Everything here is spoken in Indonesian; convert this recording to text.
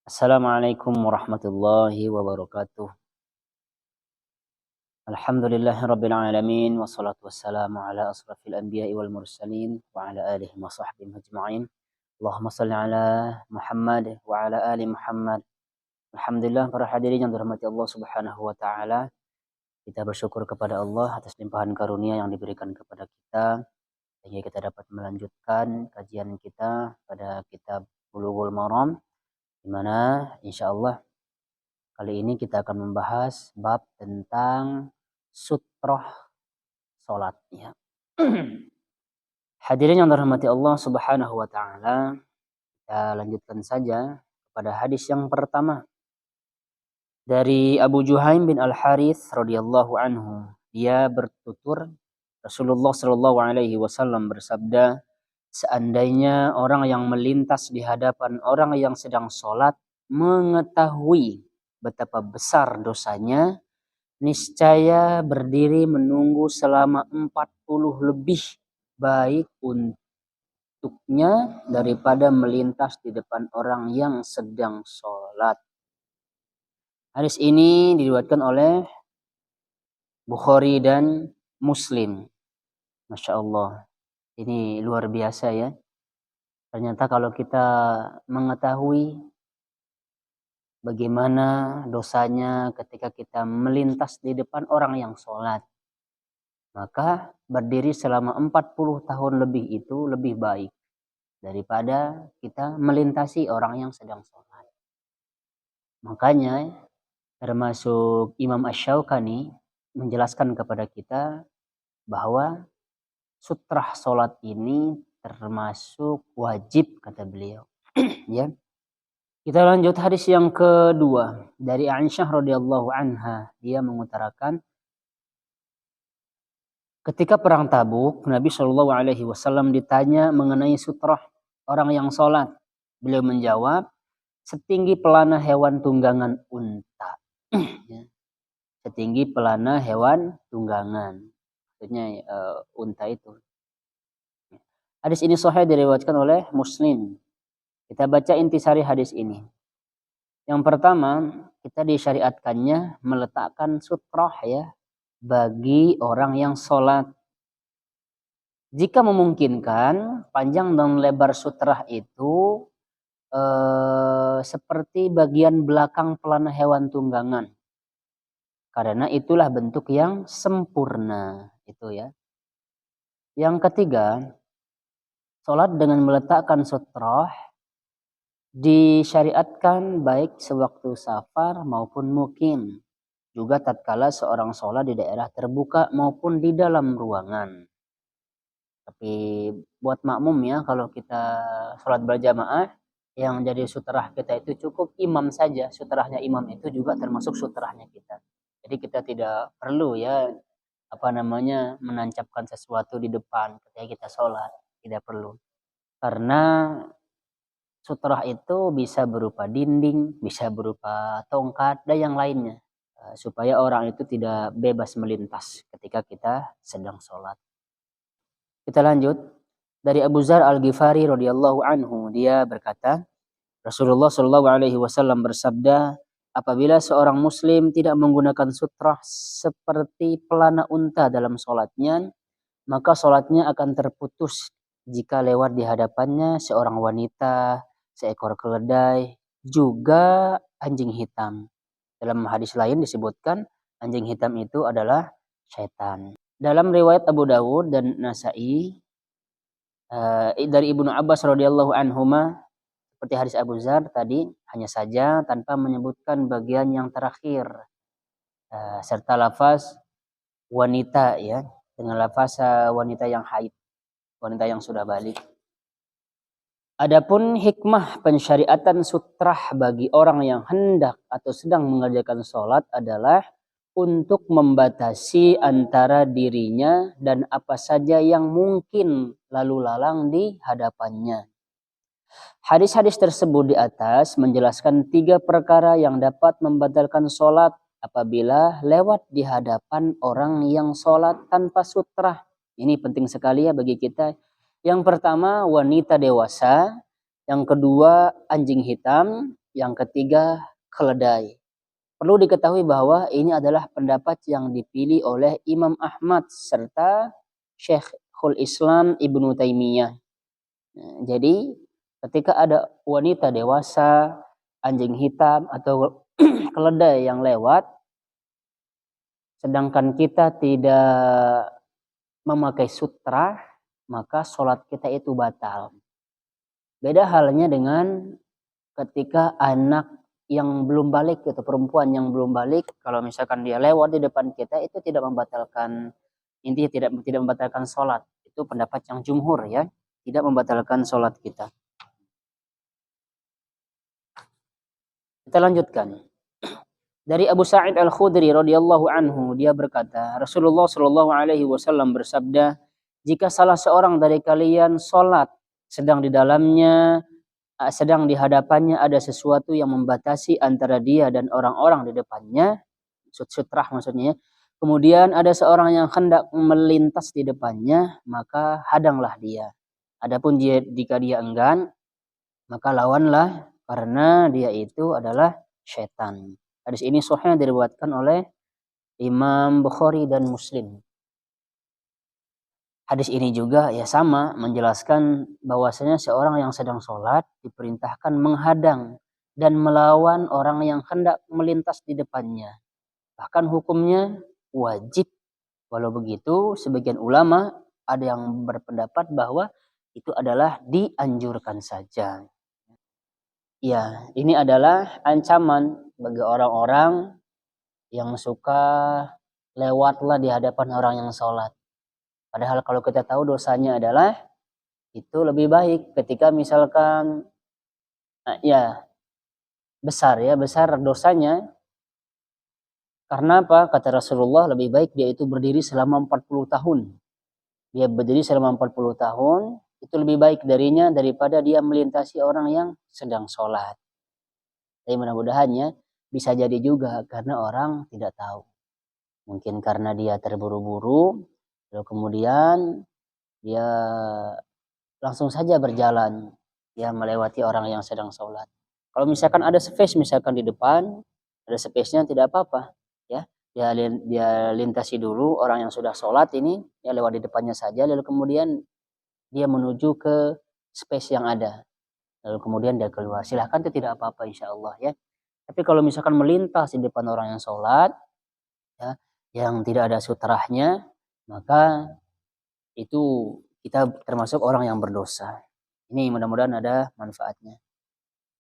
Assalamualaikum warahmatullahi wabarakatuh. Alhamdulillahirabbil alamin wassalatu wassalamu ala asrafil anbiya'i wal mursalin wa ala alihi wa sahbihi ajma'in. Allahumma shalli ala Muhammad wa ala ali Muhammad. Alhamdulillah, para hadirin yang dirahmati Allah Subhanahu wa taala. Kita bersyukur kepada Allah atas limpahan karunia yang diberikan kepada kita sehingga kita dapat melanjutkan kajian kita pada kitab Bulughul Maram, di mana insyaallah kali ini kita akan membahas bab tentang sutroh sholat. Ya. Hadirin yang dirahmati Allah Subhanahu wa taala, kita lanjutkan saja pada hadis yang pertama dari Abu Juhaim bin Al-Harith radhiyallahu anhu. Dia bertutur, Rasulullah sallallahu alaihi wasallam bersabda, seandainya orang yang melintas di hadapan orang yang sedang sholat mengetahui betapa besar dosanya, niscaya berdiri menunggu selama 40 lebih baik untuknya daripada melintas di depan orang yang sedang sholat. Hadis ini diriwayatkan oleh Bukhari dan Muslim. Masya Allah, ini luar biasa ya. Ternyata kalau kita mengetahui bagaimana dosanya ketika kita melintas di depan orang yang sholat, maka berdiri selama 40 tahun lebih itu lebih baik daripada kita melintasi orang yang sedang sholat. Makanya termasuk Imam Asy-Syaukani menjelaskan kepada kita bahwa sutrah sholat ini termasuk wajib, kata beliau. Ya. Kita lanjut hadis yang kedua dari Aisyah radhiyallahu anha. Dia mengutarakan, ketika perang Tabuk, Nabi Shallallahu alaihi wasallam ditanya mengenai sutrah orang yang sholat. Beliau menjawab, setinggi pelana hewan tunggangan unta. Ya. Setinggi pelana hewan tunggangan. Maksudnya unta itu. Hadis ini sahih diriwayatkan oleh Muslim. Kita baca intisari hadis ini. Yang pertama, kita disyariatkannya meletakkan sutrah ya bagi orang yang sholat. Jika memungkinkan, panjang dan lebar sutrah itu seperti bagian belakang pelana hewan tunggangan. Karena itulah bentuk yang sempurna itu ya. Yang ketiga, sholat dengan meletakkan sutrah disyariatkan baik sewaktu safar maupun mukim. Juga tatkala seorang sholat di daerah terbuka maupun di dalam ruangan. Tapi buat makmum ya, kalau kita sholat berjamaah, yang jadi sutrah kita itu cukup imam saja. Sutrahnya imam itu juga termasuk sutrahnya kita. Jadi kita tidak perlu ya menancapkan sesuatu di depan ketika kita sholat. Tidak perlu. Karena sutrah itu bisa berupa dinding, bisa berupa tongkat, dan yang lainnya. Supaya orang itu tidak bebas melintas ketika kita sedang sholat. Kita lanjut. Dari Abu Dzar Al-Ghifari radhiyallahu anhu, dia berkata, Rasulullah shallallahu alaihi wasallam bersabda, apabila seorang muslim tidak menggunakan sutrah seperti pelana unta dalam sholatnya, maka sholatnya akan terputus jika lewat di hadapannya seorang wanita, seekor keledai, juga anjing hitam. Dalam hadis lain disebutkan anjing hitam itu adalah setan. Dalam riwayat Abu Dawud dan Nasa'i dari Ibnu Abbas radhiyallahu anhuma, seperti hadis Abu Dzar tadi, hanya saja tanpa menyebutkan bagian yang terakhir serta lafaz wanita ya, dengan lafaz wanita yang haid, wanita yang sudah balik. Adapun hikmah pensyariatan sutrah bagi orang yang hendak atau sedang mengerjakan sholat adalah untuk membatasi antara dirinya dan apa saja yang mungkin lalu lalang di hadapannya. Hadis-hadis tersebut di atas menjelaskan 3 perkara yang dapat membatalkan sholat apabila lewat di hadapan orang yang sholat tanpa sutrah. Ini penting sekali ya bagi kita. Yang pertama wanita dewasa, yang kedua anjing hitam, yang ketiga keledai. Perlu diketahui bahwa ini adalah pendapat yang dipilih oleh Imam Ahmad serta Syekhul Islam Ibnu Taimiyah. Jadi ketika ada wanita dewasa, anjing hitam atau keledai yang lewat, sedangkan kita tidak memakai sutra, maka sholat kita itu batal. Beda halnya dengan ketika anak yang belum balik, itu perempuan yang belum balik, kalau misalkan dia lewat di depan kita, itu tidak membatalkan, intinya tidak membatalkan sholat. Itu pendapat yang jumhur ya, tidak membatalkan sholat kita. Kita lanjutkan. Dari Abu Sa'id Al-Khudri radhiyallahu anhu, dia berkata, Rasulullah shallallahu alaihi wasallam bersabda, jika salah seorang dari kalian sholat sedang di hadapannya ada sesuatu yang membatasi antara dia dan orang-orang di depannya, sutrah maksudnya, kemudian ada seorang yang hendak melintas di depannya, maka hadanglah dia. Adapun jika dia enggan, maka lawanlah, karena dia itu adalah syaitan. Hadis ini sahih diriwayatkan oleh Imam Bukhari dan Muslim. Hadis ini juga ya sama menjelaskan bahwasanya seorang yang sedang sholat diperintahkan menghadang dan melawan orang yang hendak melintas di depannya. Bahkan hukumnya wajib. Walau begitu, sebagian ulama ada yang berpendapat bahwa itu adalah dianjurkan saja. Ya, ini adalah ancaman bagi orang-orang yang suka lewatlah di hadapan orang yang sholat. Padahal kalau kita tahu dosanya adalah itu lebih baik ketika misalkan ya besar dosanya. Karena apa? Kata Rasulullah, lebih baik dia itu berdiri selama 40 tahun. Dia berdiri selama 40 tahun, itu lebih baik darinya daripada dia melintasi orang yang sedang sholat. Tapi mudah-mudahannya bisa jadi juga karena orang tidak tahu. Mungkin karena dia terburu-buru, lalu kemudian dia langsung saja berjalan, ya melewati orang yang sedang sholat. Kalau misalkan ada space misalkan di depan, ada space-nya tidak apa-apa, ya. Dia lintasi dulu orang yang sudah sholat ini, ya lewat di depannya saja, lalu kemudian dia menuju ke space yang ada. Lalu kemudian dia keluar. Silahkan, itu tidak apa-apa insya Allah ya. Tapi kalau misalkan melintas di depan orang yang sholat, ya, yang tidak ada sutrahnya, maka itu kita termasuk orang yang berdosa. Ini mudah-mudahan ada manfaatnya.